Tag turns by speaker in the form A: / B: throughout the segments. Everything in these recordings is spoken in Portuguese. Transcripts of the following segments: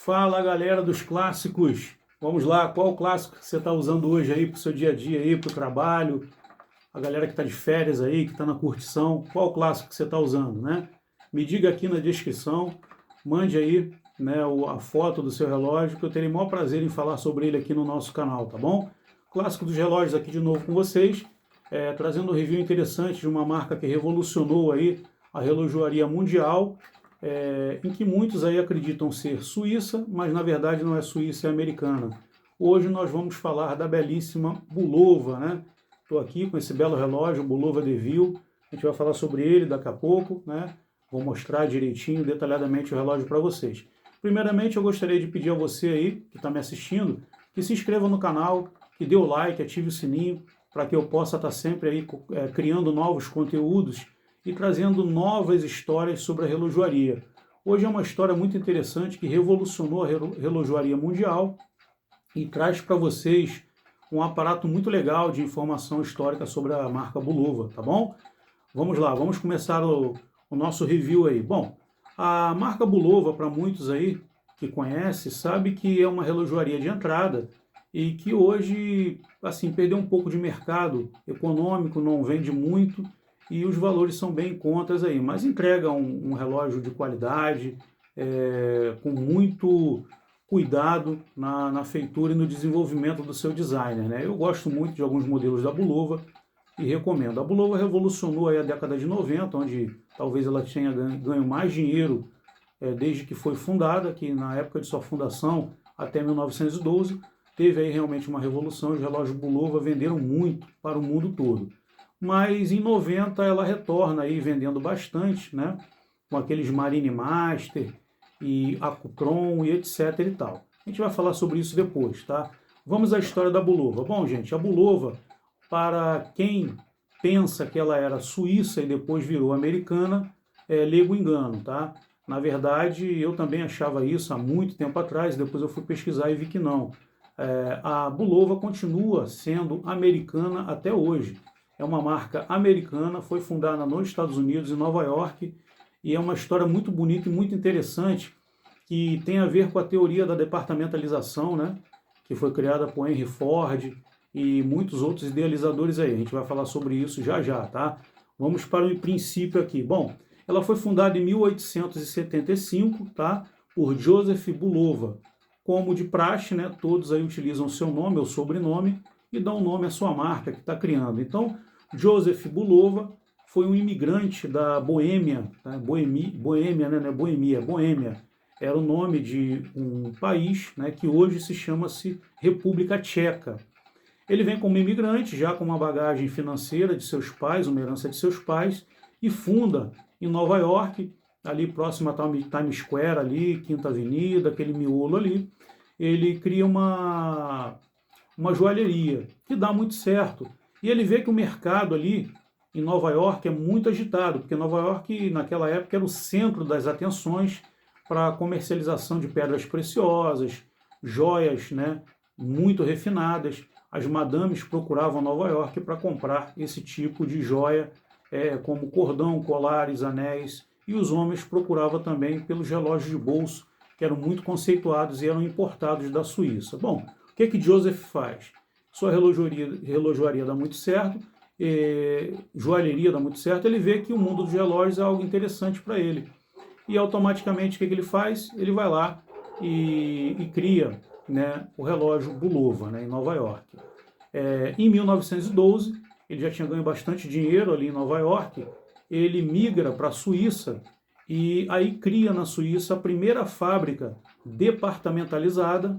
A: Fala, galera dos clássicos. Vamos lá, qual o clássico que você está usando hoje aí para o seu dia a dia aí, para o trabalho? A galera que está de férias aí, que está na curtição, qual o clássico que você está usando, né? Me diga aqui na descrição, mande aí, né, a foto do seu relógio, que eu terei o maior prazer em falar sobre ele aqui no nosso canal, tá bom? Clássico dos relógios aqui de novo com vocês, trazendo um review interessante de uma marca que revolucionou aí a relojoaria mundial, em que muitos aí acreditam ser suíça, mas na verdade não é suíça, é americana. Hoje nós vamos falar da belíssima Bulova, né? Estou aqui com esse belo relógio, Bulova Deville. A gente vai falar sobre ele daqui a pouco, né? Vou mostrar direitinho, detalhadamente o relógio para vocês. Primeiramente, eu gostaria de pedir a você aí, que está me assistindo, que se inscreva no canal, que dê o like, ative o sininho, para que eu possa estar sempre aí criando novos conteúdos e trazendo novas histórias sobre a relojoaria. Hoje é uma história muito interessante que revolucionou a relojoaria mundial e traz para vocês um aparato muito legal de informação histórica sobre a marca Bulova, tá bom? Vamos lá, vamos começar o nosso review aí. Bom, a marca Bulova, para muitos aí que conhece, sabe que é uma relojoaria de entrada e que hoje, assim, perdeu um pouco de mercado econômico, não vende muito e os valores são bem em contas aí, mas entrega um relógio de qualidade, com muito cuidado na feitura e no desenvolvimento do seu designer, né? Eu gosto muito de alguns modelos da Bulova e recomendo. A Bulova revolucionou aí a década de 90, onde talvez ela tenha ganho mais dinheiro desde que foi fundada, que na época de sua fundação até 1912, teve aí realmente uma revolução, os relógios Bulova venderam muito para o mundo todo. Mas em 90 ela retorna aí vendendo bastante, né? Com aqueles Marine Master e Accutron e etc e tal. A gente vai falar sobre isso depois, tá? Vamos à história da Bulova. Bom, gente, a Bulova, para quem pensa que ela era suíça e depois virou americana, é leigo engano, tá? Na verdade, eu também achava isso há muito tempo atrás, depois eu fui pesquisar e vi que não. A Bulova continua sendo americana até hoje. É uma marca americana, foi fundada nos Estados Unidos, em Nova York, e é uma história muito bonita e muito interessante, que tem a ver com a teoria da departamentalização, né? Que foi criada por Henry Ford e muitos outros idealizadores aí. A gente vai falar sobre isso já já, tá? Vamos para o princípio aqui. Bom, ela foi fundada em 1875, tá? Por Joseph Bulova. Como de praxe, né? Todos aí utilizam o seu nome ou sobrenome e dão nome à sua marca que está criando. Então, Joseph Bulova foi um imigrante da Boêmia, tá? Boêmia, né? Não é Boemia, Boêmia. Era o nome de um país, né, que hoje se chama-se República Tcheca. Ele vem como imigrante, já com uma bagagem financeira de seus pais, uma herança de seus pais, e funda em Nova York, ali próximo a Times Square, ali, Quinta Avenida, aquele miolo ali. Ele cria uma joalheria, que dá muito certo. E ele vê que o mercado ali em Nova York é muito agitado, porque Nova York, naquela época, era o centro das atenções para a comercialização de pedras preciosas, joias, né, muito refinadas. As madames procuravam Nova York para comprar esse tipo de joia, como cordão, colares, anéis, e os homens procuravam também pelos relógios de bolso, que eram muito conceituados e eram importados da Suíça. Bom, o que Joseph faz? Sua relojoaria dá muito certo, joalheria dá muito certo, ele vê que o mundo dos relógios é algo interessante para ele. E automaticamente o que ele faz? Ele vai lá e cria, né, o relógio Bulova, né, em Nova York. Em 1912, ele já tinha ganho bastante dinheiro ali em Nova York, ele migra para a Suíça e aí cria na Suíça a primeira fábrica departamentalizada,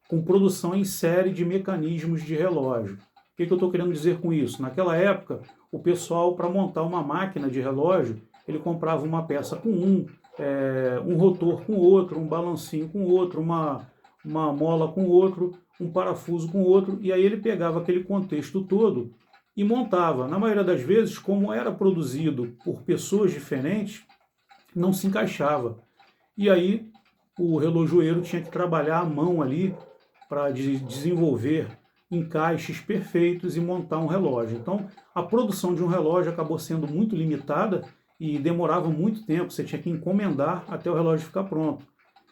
A: com produção em série de mecanismos de relógio. O que eu estou querendo dizer com isso? Naquela época, o pessoal, para montar uma máquina de relógio, ele comprava uma peça com um rotor com outro, um balancinho com outro, uma mola com outro, um parafuso com outro, e aí ele pegava aquele contexto todo e montava. Na maioria das vezes, como era produzido por pessoas diferentes, não se encaixava. E aí o relojoeiro tinha que trabalhar à mão ali para desenvolver encaixes perfeitos e montar um relógio. Então, a produção de um relógio acabou sendo muito limitada e demorava muito tempo, você tinha que encomendar até o relógio ficar pronto.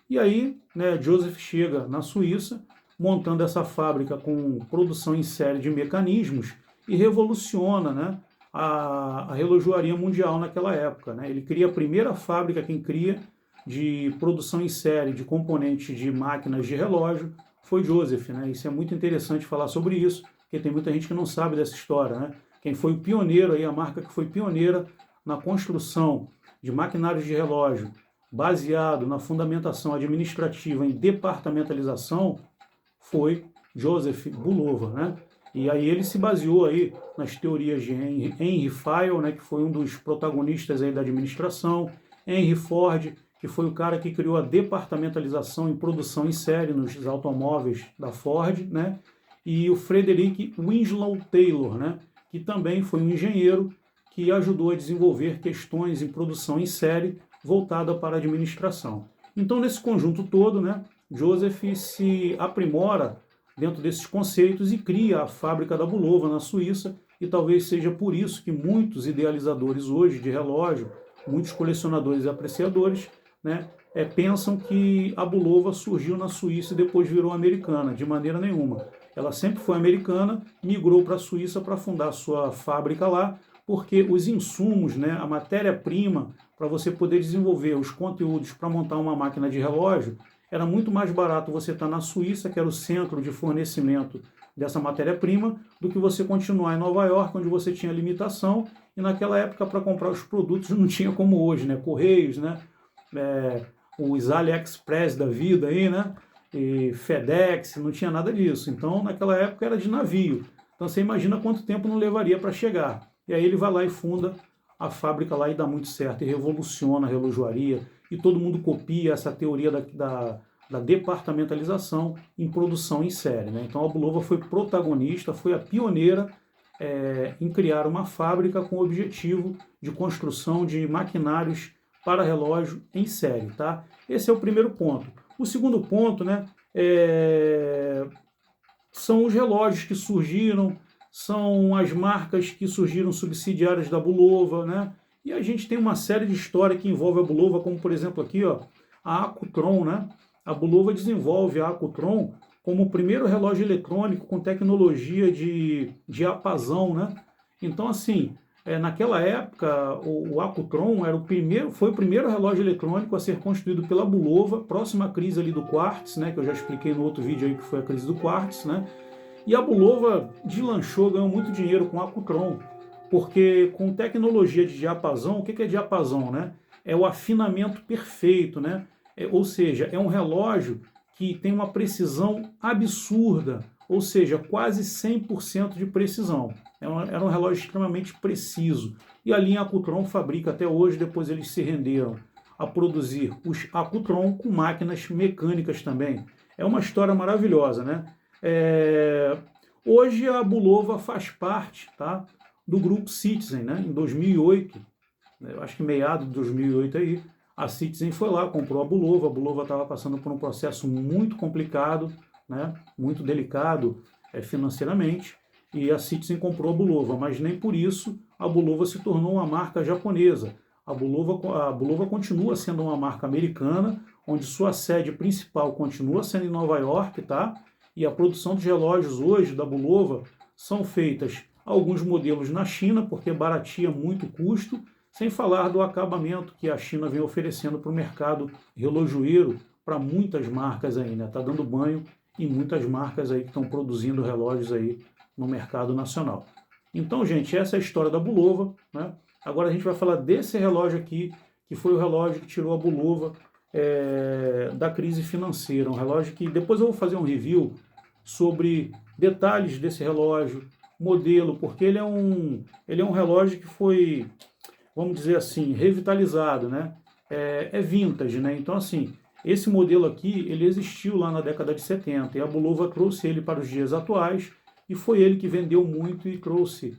A: E aí, né, Joseph chega na Suíça, montando essa fábrica com produção em série de mecanismos e revoluciona, né, a relojoaria mundial naquela época, né? Ele cria a primeira fábrica, quem cria, de produção em série de componentes de máquinas de relógio foi Joseph, né? Isso é muito interessante falar sobre isso, porque tem muita gente que não sabe dessa história, né? Quem foi o pioneiro aí, a marca que foi pioneira na construção de maquinários de relógio baseado na fundamentação administrativa em departamentalização foi Joseph Bulova, né? E aí ele se baseou aí nas teorias de Henry Fayol, né, que foi um dos protagonistas aí da administração, Henry Ford, que foi o cara que criou a departamentalização em produção em série nos automóveis da Ford, né? E o Frederick Winslow Taylor, né, que também foi um engenheiro que ajudou a desenvolver questões em produção em série voltada para a administração. Então, nesse conjunto todo, né, Joseph se aprimora dentro desses conceitos e cria a fábrica da Bulova na Suíça, e talvez seja por isso que muitos idealizadores hoje de relógio, muitos colecionadores e apreciadores, né, pensam que a Bulova surgiu na Suíça e depois virou americana. De maneira nenhuma. Ela sempre foi americana, migrou para a Suíça para fundar sua fábrica lá, porque os insumos, né, a matéria-prima para você poder desenvolver os conteúdos para montar uma máquina de relógio, era muito mais barato você estar na Suíça, que era o centro de fornecimento dessa matéria-prima, do que você continuar em Nova York, onde você tinha limitação, e naquela época para comprar os produtos não tinha como hoje, né? Correios, né? Os AliExpress da vida aí, né? E FedEx, não tinha nada disso. Então, naquela época era de navio. Então, você imagina quanto tempo não levaria para chegar. E aí ele vai lá e funda a fábrica lá e dá muito certo, e revoluciona a relojoaria, e todo mundo copia essa teoria da departamentalização em produção em série, né? Então a Bulova foi protagonista, foi a pioneira em criar uma fábrica com o objetivo de construção de maquinários para relógio em série, tá? Esse é o primeiro ponto. O segundo ponto, né, são os relógios que surgiram, são as marcas que surgiram subsidiárias da Bulova, né? E a gente tem uma série de histórias que envolve a Bulova, como por exemplo aqui, ó, a Accutron, né? A Bulova desenvolve a Accutron como o primeiro relógio eletrônico com tecnologia de diapasão, né? Então, assim, naquela época, o Accutron foi o primeiro relógio eletrônico a ser construído pela Bulova, próxima à crise ali do Quartz, né? Que eu já expliquei no outro vídeo aí que foi a crise do Quartz, né? E a Bulova deslanchou, ganhou muito dinheiro com a Accutron, porque com tecnologia de diapasão, o que é diapasão, né? É o afinamento perfeito, né? Ou seja, é um relógio que tem uma precisão absurda, ou seja, quase 100% de precisão. Era um relógio extremamente preciso. E a linha Accutron fabrica até hoje, depois eles se renderam a produzir os Accutron com máquinas mecânicas também. É uma história maravilhosa, né? Hoje a Bulova faz parte, tá, do grupo Citizen, né? Em 2008, eu acho que meado de 2008 aí, a Citizen foi lá, comprou a Bulova estava passando por um processo muito complicado, né? Muito delicado financeiramente, e a Citizen comprou a Bulova, mas nem por isso a Bulova se tornou uma marca japonesa. A Bulova continua sendo uma marca americana, onde sua sede principal continua sendo em Nova York, tá? E a produção de relógios hoje da Bulova são feitas alguns modelos na China, porque barateia muito o custo, sem falar do acabamento que a China vem oferecendo para o mercado relojoeiro, para muitas marcas aí, né? Está dando banho em muitas marcas aí que estão produzindo relógios aí no mercado nacional. Então, gente, essa é a história da Bulova, né? Agora a gente vai falar desse relógio aqui, que foi o relógio que tirou a Bulova da crise financeira. Um relógio que depois eu vou fazer um review sobre detalhes desse relógio, modelo, porque ele é um relógio que foi, vamos dizer assim, revitalizado, né? É vintage, né? Então, assim, esse modelo aqui, ele existiu lá na década de 70 e a Bulova trouxe ele para os dias atuais e foi ele que vendeu muito e trouxe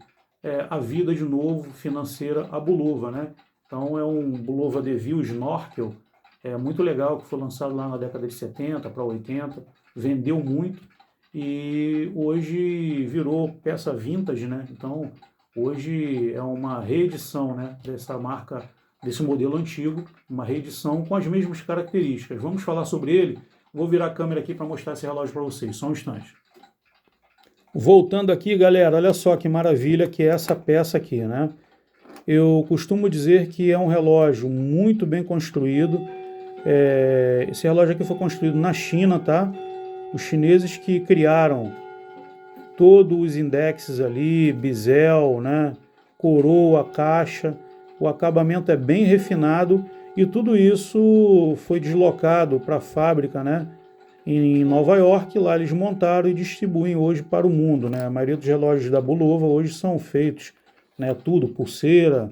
A: a vida de novo financeira à Bulova, né? Então, é um Bulova DeVille Snorkel, muito legal, que foi lançado lá na década de 70 para 80, vendeu muito e hoje virou peça vintage, né? Então, hoje é uma reedição, né, dessa marca desse modelo antigo, uma reedição com as mesmas características. Vamos falar sobre ele. Vou virar a câmera aqui para mostrar esse relógio para vocês, só um instante. Voltando aqui, galera, olha só que maravilha que é essa peça aqui, né? Eu costumo dizer que é um relógio muito bem construído. Esse relógio aqui foi construído na China, tá? Os chineses que criaram todos os indexes ali, bezel, né? Coroa, caixa. O acabamento é bem refinado e tudo isso foi deslocado para a fábrica, né? Em Nova York. Lá eles montaram e distribuem hoje para o mundo, né? A maioria dos relógios da Bulova hoje são feitos, né? Tudo, pulseira,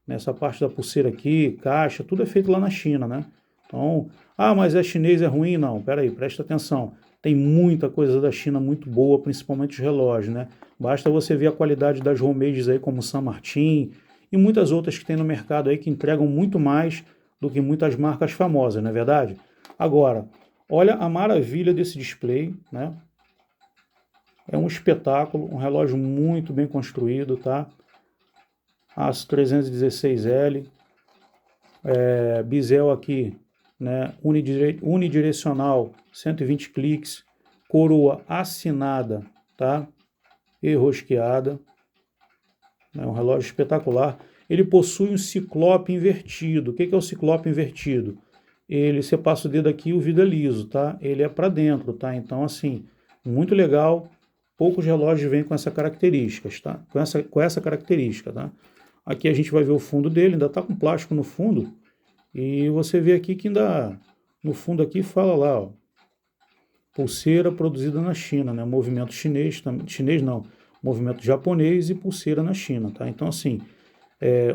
A: nessa parte da pulseira aqui, caixa, tudo é feito lá na China, né? Então, mas é chinês, é ruim? Não, peraí, presta atenção. Tem muita coisa da China muito boa, principalmente os relógios, né? Basta você ver a qualidade das homemades aí, como San Martin e muitas outras que tem no mercado aí que entregam muito mais do que muitas marcas famosas, não é verdade? Agora, olha a maravilha desse display, né? É um espetáculo, um relógio muito bem construído, tá? Aço 316L, bezel aqui, né? Unidirecional, 120 cliques, coroa assinada, tá? E rosqueada. É um relógio espetacular. Ele possui um ciclope invertido. O que é o ciclope invertido? Você passa o dedo aqui e o vidro é liso, tá? Ele é para dentro, tá? Então, assim, muito legal. Poucos relógios vêm com essa característica, tá? Com essa característica, tá? Aqui a gente vai ver o fundo dele, ainda tá com plástico no fundo. E você vê aqui que ainda, no fundo aqui, fala lá, ó. Pulseira produzida na China, né? Movimento chinês não, movimento japonês e pulseira na China, tá? Então, assim,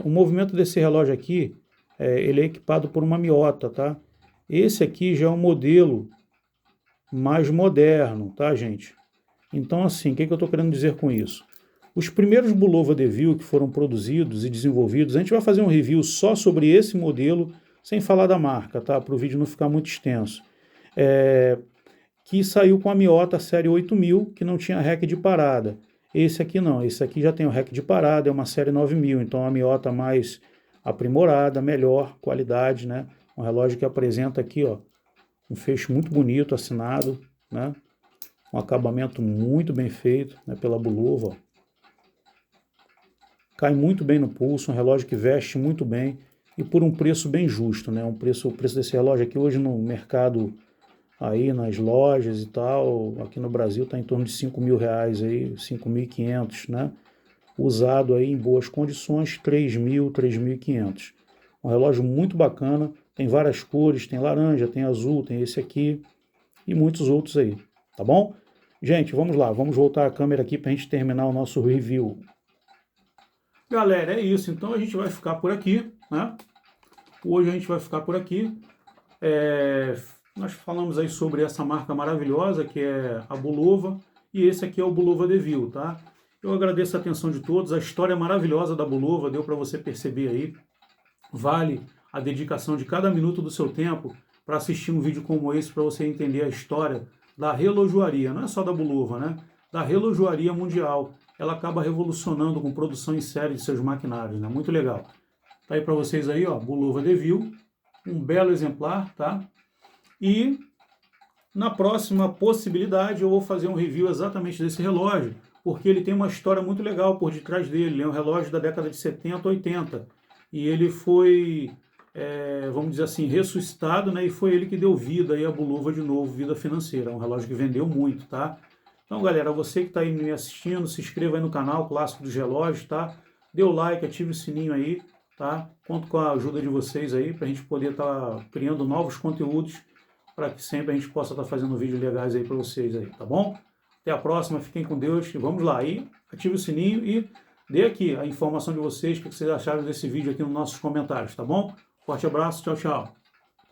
A: o movimento desse relógio aqui, ele é equipado por uma miota, tá? Esse aqui já é um modelo mais moderno, tá, gente? Então, assim, o que eu estou querendo dizer com isso? Os primeiros Bulova DeVille que foram produzidos e desenvolvidos, a gente vai fazer um review só sobre esse modelo, sem falar da marca, tá? Para o vídeo não ficar muito extenso. Que saiu com a miota série 8000, que não tinha REC de parada. Esse aqui não, esse aqui já tem o REC de parada, é uma série 9000, então a miota mais aprimorada, melhor qualidade, né? Um relógio que apresenta aqui, ó, um fecho muito bonito, assinado, né? Um acabamento muito bem feito, né, pela Bulova, ó. Cai muito bem no pulso, um relógio que veste muito bem e por um preço bem justo, né? O preço desse relógio aqui hoje no mercado, aí nas lojas e tal, aqui no Brasil está em torno de R$5.000 aí, 5.500, né? Usado aí em boas condições, 3.000, 3.500. Um relógio muito bacana, tem várias cores, tem laranja, tem azul, tem esse aqui e muitos outros aí, tá bom? Gente, vamos lá, vamos voltar a câmera aqui para a gente terminar o nosso review. Galera, é isso, então a gente vai ficar por aqui, né? Hoje a gente vai ficar por aqui. Nós falamos aí sobre essa marca maravilhosa que é a Bulova e esse aqui é o Bulova DeVille, tá? Eu agradeço a atenção de todos, a história maravilhosa da Bulova deu para você perceber aí. Vale a dedicação de cada minuto do seu tempo para assistir um vídeo como esse para você entender a história da relojoaria, não é só da Bulova, né? Da relojoaria mundial. Ela acaba revolucionando com produção em série de seus maquinários, né? Muito legal. Tá aí para vocês aí, ó, Bulova DeVille, um belo exemplar, tá? E na próxima possibilidade eu vou fazer um review exatamente desse relógio, porque ele tem uma história muito legal por detrás dele. Ele é um relógio da década de 70, 80. E ele foi, vamos dizer assim, ressuscitado, né? E foi ele que deu vida aí à Bulova de novo, vida financeira. É um relógio que vendeu muito, tá? Então, galera, você que está aí me assistindo, se inscreva aí no canal Clássico dos Relógios, tá? Dê o like, ative o sininho aí, tá? Conto com a ajuda de vocês aí para a gente poder estar criando novos conteúdos para que sempre a gente possa estar fazendo vídeos legais aí para vocês aí, tá bom? Até a próxima, fiquem com Deus e vamos lá aí, ative o sininho e dê aqui a informação de vocês, o que vocês acharam desse vídeo aqui nos nossos comentários, tá bom? Forte abraço, tchau, tchau.